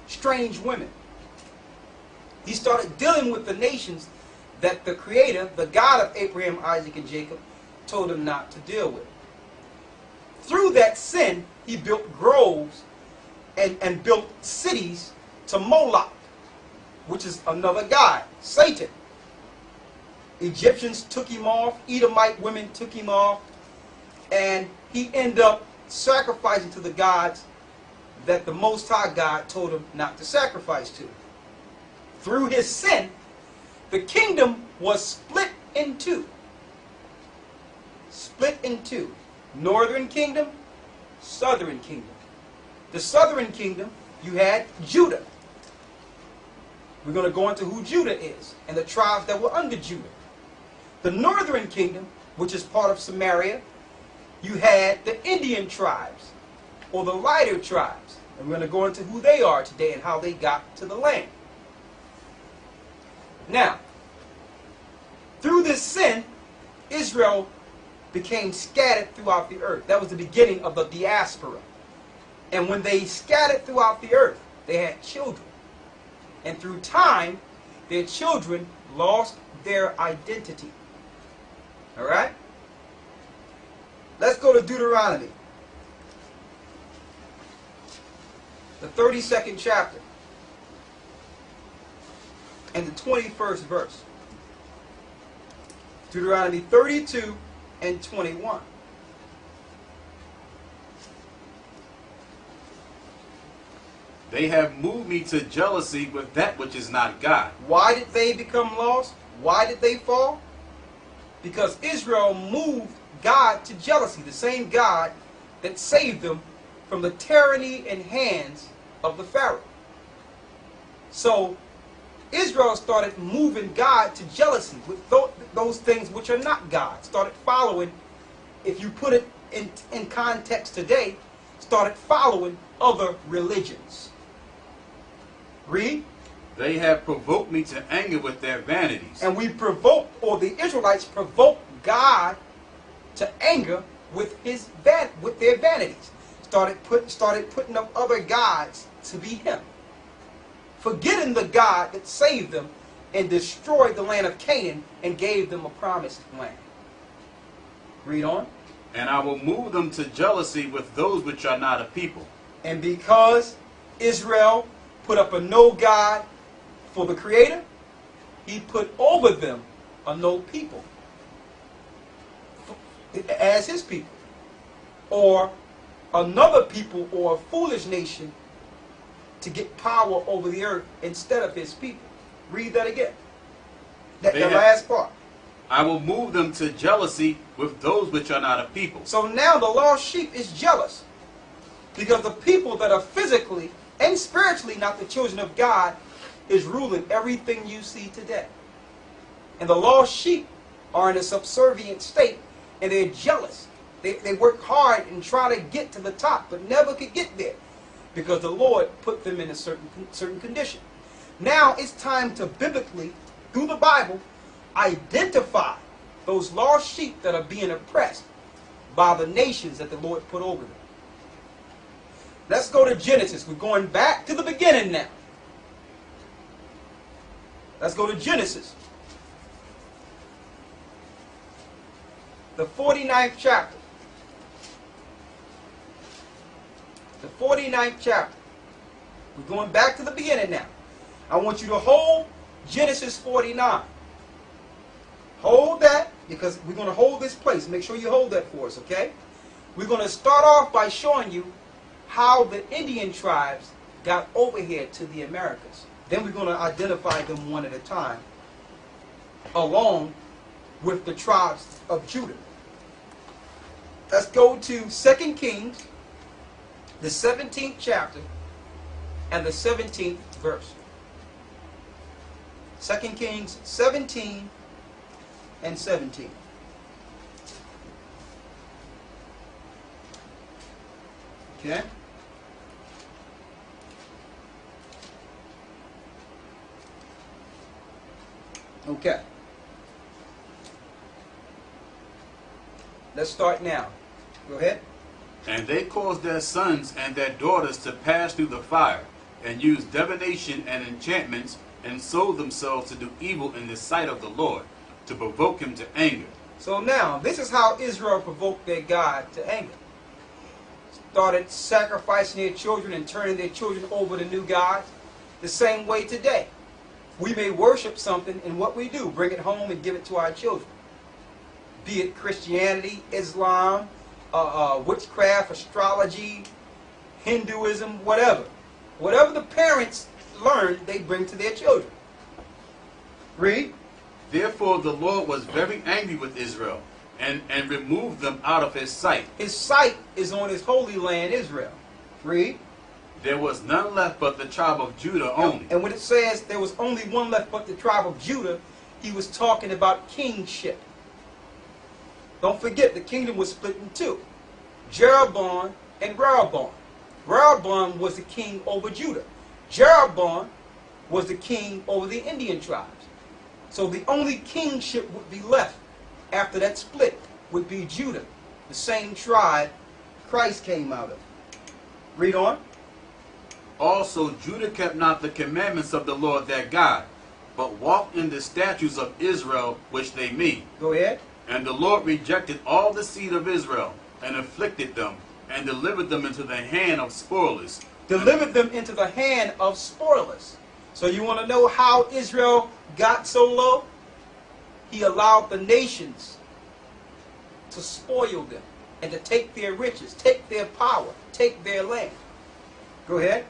strange women. He started dealing with the nations that the Creator, the God of Abraham, Isaac, and Jacob, told him not to deal with. Through that sin, he built groves and built cities to Moloch, which is another god, Satan. Egyptians took him off, Edomite women took him off, and he ended up sacrificing to the gods that the Most High God told him not to sacrifice to. Through his sin, the kingdom was split in two. Split in two. Northern kingdom, southern kingdom. The southern kingdom, you had Judah. We're going to go into who Judah is and the tribes that were under Judah. The northern kingdom, which is part of Samaria, you had the Indian tribes, or the lighter tribes. And we're going to go into who they are today and how they got to the land. Now, through this sin, Israel became scattered throughout the earth. That was the beginning of the diaspora. And when they scattered throughout the earth, they had children. And through time, their children lost their identity. All right? Let's go to Deuteronomy, the 32nd chapter, and the 21st verse. Deuteronomy 32 and 21. They have moved me to jealousy with that which is not God. Why did they become lost? Why did they fall? Because Israel moved God to jealousy, the same God that saved them from the tyranny and hands of the Pharaoh. So Israel started moving God to jealousy with those things which are not God. Started following, if you put it in context today, started following other religions. Read. They have provoked me to anger with their vanities. And we provoked, or the Israelites provoked God to anger with their vanities. Started putting up other gods to be him. Forgetting the God that saved them and destroyed the land of Canaan and gave them a promised land. Read on. And I will move them to jealousy with those which are not a people. And because Israel put up a no God for the Creator, he put over them a no people as his people, or another people, or a foolish nation to get power over the earth instead of his people. Read that again. The last part. I will move them to jealousy with those which are not a people. So now the lost sheep is jealous because the people that are physically and spiritually not the children of God is ruling everything you see today. And the lost sheep are in a subservient state, and they're jealous. They work hard and try to get to the top, but never could get there because the Lord put them in a certain condition. Now it's time to biblically, through the Bible, identify those lost sheep that are being oppressed by the nations that the Lord put over them. Let's go to Genesis. We're going back to the beginning now. Let's go to Genesis, the 49th chapter. The 49th chapter. We're going back to the beginning now. I want you to hold Genesis 49. Hold that, because we're going to hold this place. Make sure you hold that for us, okay? We're going to start off by showing you how the Indian tribes got over here to the Americas. Then we're going to identify them one at a time, along with the tribes of Judah. Let's go to 2 Kings, the 17th chapter, and the 17th verse. 2 Kings 17 and 17. Okay? Okay. Let's start now. Go ahead. And they caused their sons and their daughters to pass through the fire, and used divination and enchantments, and sold themselves to do evil in the sight of the Lord, to provoke him to anger. So now, this is how Israel provoked their God to anger. Started sacrificing their children and turning their children over to new gods. The same way today. We may worship something, and what we do, bring it home and give it to our children. Be it Christianity, Islam, witchcraft, astrology, Hinduism, whatever. Whatever the parents learn, they bring to their children. Read. Therefore the Lord was very angry with Israel, and removed them out of his sight. His sight is on his holy land, Israel. Read. There was none left but the tribe of Judah only. And when it says there was only one left but the tribe of Judah, he was talking about kingship. Don't forget, the kingdom was split in two. Jeroboam and Rehoboam. Rehoboam was the king over Judah. Jeroboam was the king over the Indian tribes. So the only kingship would be left after that split would be Judah, the same tribe Christ came out of. Read on. Also Judah kept not the commandments of the Lord their God, but walked in the statutes of Israel which they made. Go ahead. And the Lord rejected all the seed of Israel, and afflicted them, and delivered them into the hand of spoilers. Delivered them into the hand of spoilers. So you want to know how Israel got so low? He allowed the nations to spoil them and to take their riches, take their power, take their land. Go ahead.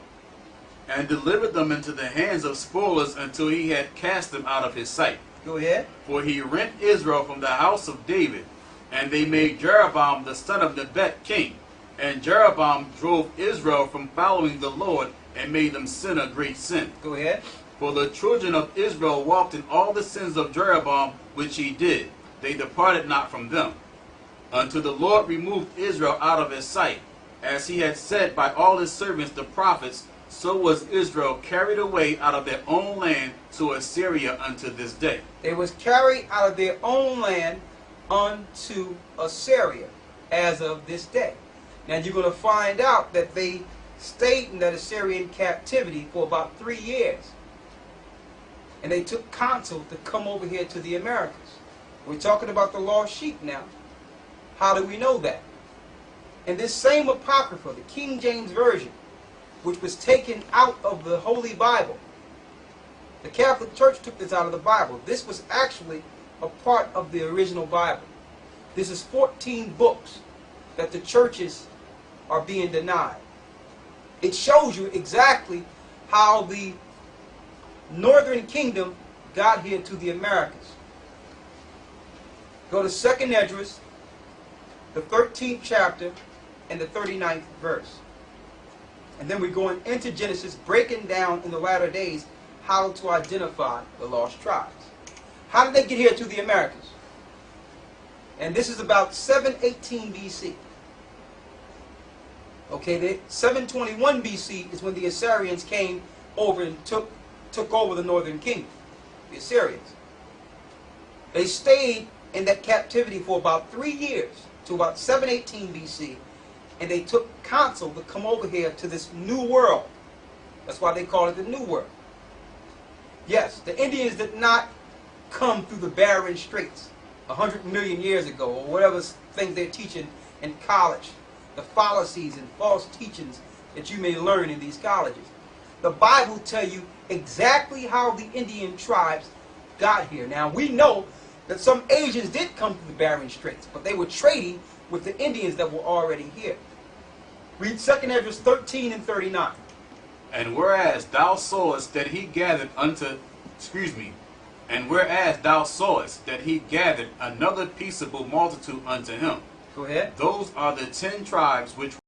And delivered them into the hands of spoilers until he had cast them out of his sight. Go ahead. For he rent Israel from the house of David, and they made Jeroboam the son of Nebat king. And Jeroboam drove Israel from following the Lord, and made them sin a great sin. Go ahead. For the children of Israel walked in all the sins of Jeroboam which he did. They departed not from them, until the Lord removed Israel out of his sight. As he had said by all his servants the prophets, so was Israel carried away out of their own land to Assyria unto this day. They was carried out of their own land unto Assyria as of this day. Now you're going to find out that they stayed in that Assyrian captivity for about 3 years. And they took counsel to come over here to the Americas. We're talking about the lost sheep now. How do we know that? In this same Apocrypha, the King James Version, which was taken out of the Holy Bible. The Catholic Church took this out of the Bible. This was actually a part of the original Bible. This is 14 books that the churches are being denied. It shows you exactly how the Northern Kingdom got here to the Americas. Go to 2nd Esdras, the 13th chapter, and the 39th verse. And then we're going into Genesis, breaking down in the latter days how to identify the lost tribes. How did they get here to the Americas? And this is about 718 BC. Okay, 721 BC is when the Assyrians came over and took over the northern kingdom, the Assyrians. They stayed in that captivity for about 3 years, to about 718 BC, and they took counsel to come over here to this new world. That's why they call it the New World. Yes, the Indians did not come through the Barren Straits 100 million years ago, or whatever things they're teaching in college, the fallacies and false teachings that you may learn in these colleges. The Bible tells you exactly how the Indian tribes got here. Now, we know that some Asians did come through the Barren Straits, but they were trading with the Indians that were already here. Read 2nd Esdras 13 and 39. And whereas thou sawest that he gathered another peaceable multitude unto him. Go ahead. Those are the 10 tribes which